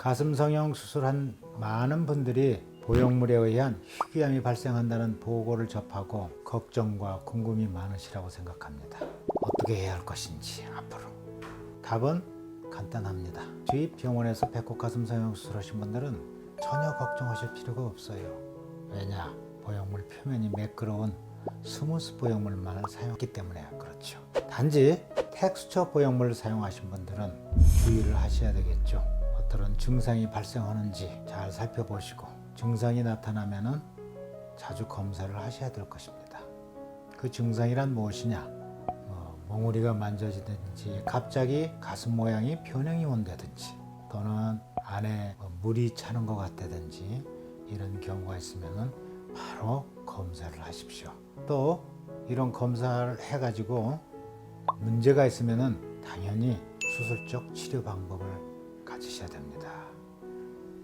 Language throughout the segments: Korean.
가슴 성형 수술한 많은 분들이 보형물에 의한 희귀암이 발생한다는 보고를 접하고 걱정과 궁금이 많으시라고 생각합니다. 어떻게 해야 할 것인지 앞으로. 답은 간단합니다. 주입 병원에서 배꼽 가슴 성형 수술하신 분들은 전혀 걱정하실 필요가 없어요. 왜냐? 보형물 표면이 매끄러운 스무스 보형물만을 사용했기 때문에 그렇죠. 단지 텍스처 보형물을 사용하신 분들은 주의를 하셔야 되겠죠. 어떤 증상이 발생하는지 잘 살펴보시고 증상이 나타나면은 자주 검사를 하셔야 될 것입니다. 그 증상이란 무엇이냐? 몽우리가 만져지든지 갑자기 가슴 모양이 변형이 온다든지 또는 안에 물이 차는 것 같다든지 이런 경우가 있으면은 바로 검사를 하십시오. 또 이런 검사를 해가지고 문제가 있으면은 당연히 수술적 치료 방법을 가지셔야 됩니다.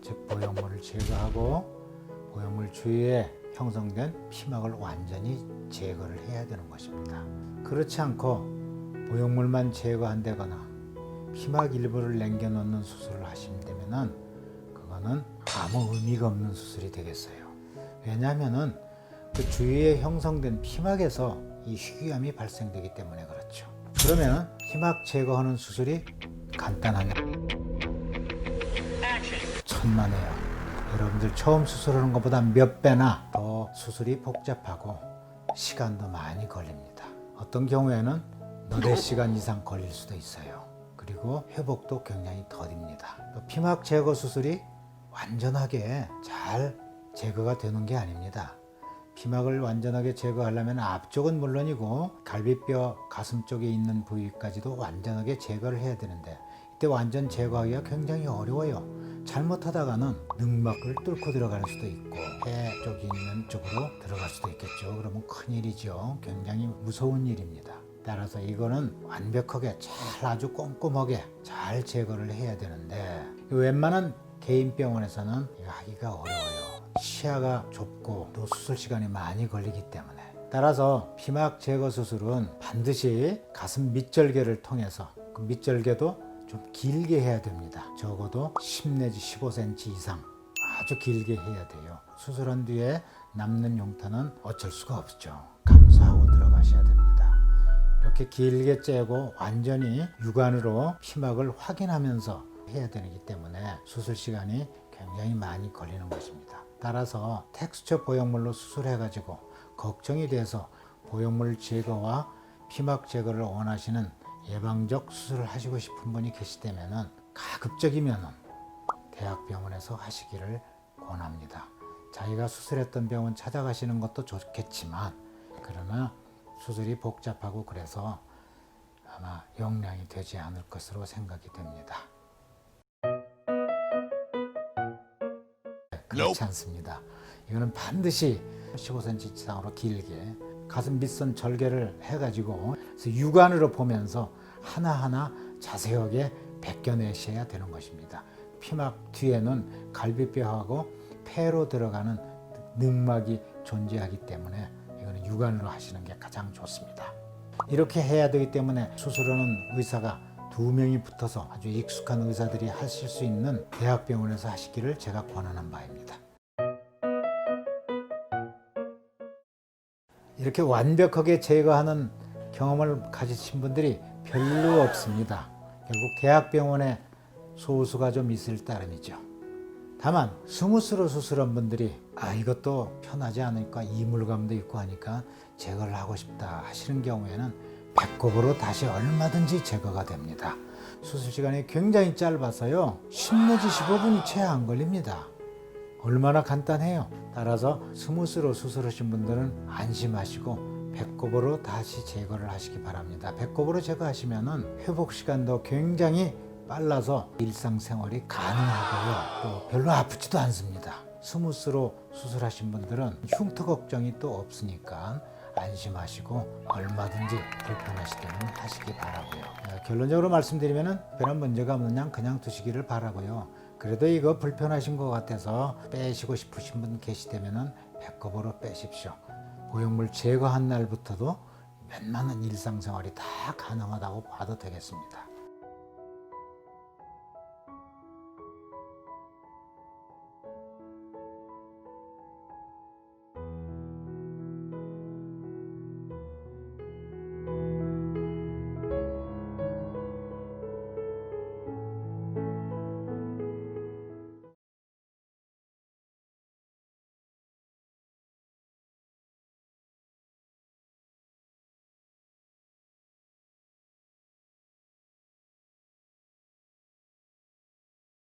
즉 보형물을 제거하고 보형물 주위에 형성된 피막을 완전히 제거를 해야 되는 것입니다. 그렇지 않고 보형물만 제거한다거나 피막 일부를 남겨놓는 수술을 하신다면은 그거는 아무 의미가 없는 수술이 되겠어요. 왜냐하면은 그 주위에 형성된 피막에서 이 희귀암이 발생되기 때문에 그렇죠. 그러면 피막 제거하는 수술이 간단하냐? 천만에요. 여러분들 처음 수술하는 것보다 몇 배나 더 수술이 복잡하고 시간도 많이 걸립니다. 어떤 경우에는 너댓 시간 이상 걸릴 수도 있어요. 그리고 회복도 굉장히 더딥니다. 또 피막 제거 수술이 완전하게 잘 제거가 되는 게 아닙니다. 피막을 완전하게 제거하려면 앞쪽은 물론이고 갈비뼈 가슴 쪽에 있는 부위까지도 완전하게 제거를 해야 되는데 이때 완전 제거하기가 굉장히 어려워요. 잘못하다가는 늑막을 뚫고 들어갈 수도 있고 폐 쪽이 있는 쪽으로 들어갈 수도 있겠죠. 그러면 큰일이죠. 굉장히 무서운 일입니다. 따라서 이거는 완벽하게 잘 아주 꼼꼼하게 잘 제거를 해야 되는데 웬만한 개인 병원에서는 이거 하기가 어려워요. 시야가 좁고 또 수술 시간이 많이 걸리기 때문에 따라서 피막 제거 수술은 반드시 가슴 밑절개를 통해서 그 밑절개도 좀 길게 해야 됩니다. 적어도 10 내지 15cm 이상 아주 길게 해야 돼요. 수술한 뒤에 남는 용타는 어쩔 수가 없죠. 감수하고 들어가셔야 됩니다. 이렇게 길게 째고 완전히 육안으로 피막을 확인하면서 해야 되기 때문에 수술 시간이 굉장히 많이 걸리는 것입니다. 따라서 텍스처 보형물로 수술해가지고 걱정이 돼서 보형물 제거와 피막 제거를 원하시는 예방적 수술을 하시고 싶은 분이 계시다면 가급적이면 대학병원에서 하시기를 권합니다. 자기가 수술했던 병원 찾아가시는 것도 좋겠지만 그러나 수술이 복잡하고 그래서 아마 용량이 되지 않을 것으로 생각이 됩니다. 그렇지 않습니다. 이거는 반드시 15cm 이상으로 길게 가슴 밑선 절개를 해가지고 육안으로 보면서 하나하나 자세하게 벗겨내셔야 되는 것입니다. 피막 뒤에는 갈비뼈하고 폐로 들어가는 늑막이 존재하기 때문에 이거는 육안으로 하시는 게 가장 좋습니다. 이렇게 해야 되기 때문에 수술하는 의사가 2명이 붙어서 아주 익숙한 의사들이 하실 수 있는 대학병원에서 하시기를 제가 권하는 바입니다. 이렇게 완벽하게 제거하는 경험을 가지신 분들이 별로 없습니다. 결국 대학병원에 소수가 좀 있을 따름이죠. 다만 스무스로 수술한 분들이 이것도 편하지 않으니까 이물감도 있고 하니까 제거를 하고 싶다 하시는 경우에는 배꼽으로 다시 얼마든지 제거가 됩니다. 수술 시간이 굉장히 짧아서요 10 내지 15분이 채 안 걸립니다. 얼마나 간단해요. 따라서 스무스로 수술하신 분들은 안심하시고 배꼽으로 다시 제거를 하시기 바랍니다. 배꼽으로 제거하시면 회복 시간도 굉장히 빨라서 일상생활이 가능하고요. 또 별로 아프지도 않습니다. 스무스로 수술하신 분들은 흉터 걱정이 또 없으니까 안심하시고 얼마든지 불편하실 때는 하시기 바라고요. 결론적으로 말씀드리면 별한 문제가 없는 양 그냥 두시기를 바라고요. 그래도 이거 불편하신 것 같아서 빼시고 싶으신 분 계시다면 배꼽으로 빼십시오. 보형물 제거한 날부터도 웬만한 일상생활이 다 가능하다고 봐도 되겠습니다.